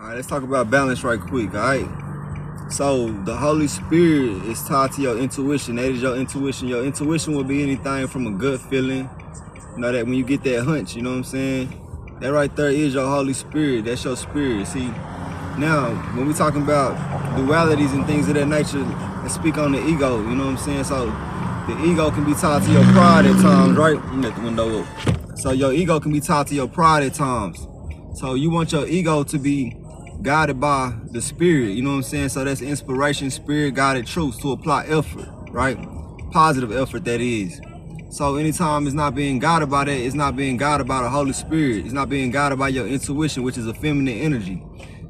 All right, let's talk about balance right quick, all right? So the Holy Spirit is tied to your intuition. That is your intuition. Your intuition will be anything from a gut feeling. You know that when you get that hunch, you know what I'm saying? That right there is your Holy Spirit. That's your spirit. See, now when we're talking about dualities and things of that nature, let's speak on the ego, you know what I'm saying? So the ego can be tied to your pride at times, right? Let me let the window up. So your ego can be tied to your pride at times. So you want your ego to be guided by the spirit, you know what I'm saying? So that's inspiration, spirit, guided truth to apply effort, right? Positive effort, that is. So anytime it's not being guided by that, it's not being guided by the Holy Spirit. It's not being guided by your intuition, which is a feminine energy.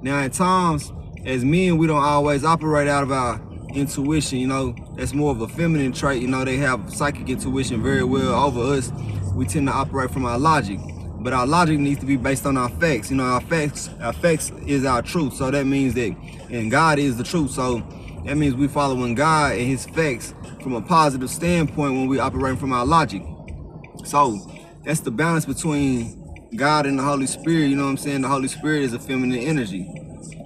Now at times, as men, we don't always operate out of our intuition, you know, that's more of a feminine trait. You know, they have psychic intuition very well over us. We tend to operate from our logic. But our logic needs to be based on our facts. You know, our facts is our truth. So that means that, and God is the truth. So that means we following God and his facts from a positive standpoint when we operating from our logic. So that's the balance between God and the Holy Spirit. You know what I'm saying? The Holy Spirit is a feminine energy.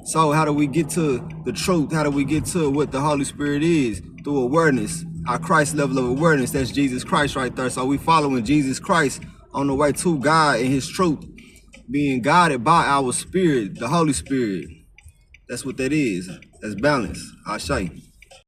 So how do we get to the truth? How do we get to what the Holy Spirit is? Through awareness, our Christ level of awareness. That's Jesus Christ right there. So we following Jesus Christ on the way to God and his truth, being guided by our spirit, the Holy Spirit. That's what that is. That's balance. Ashe.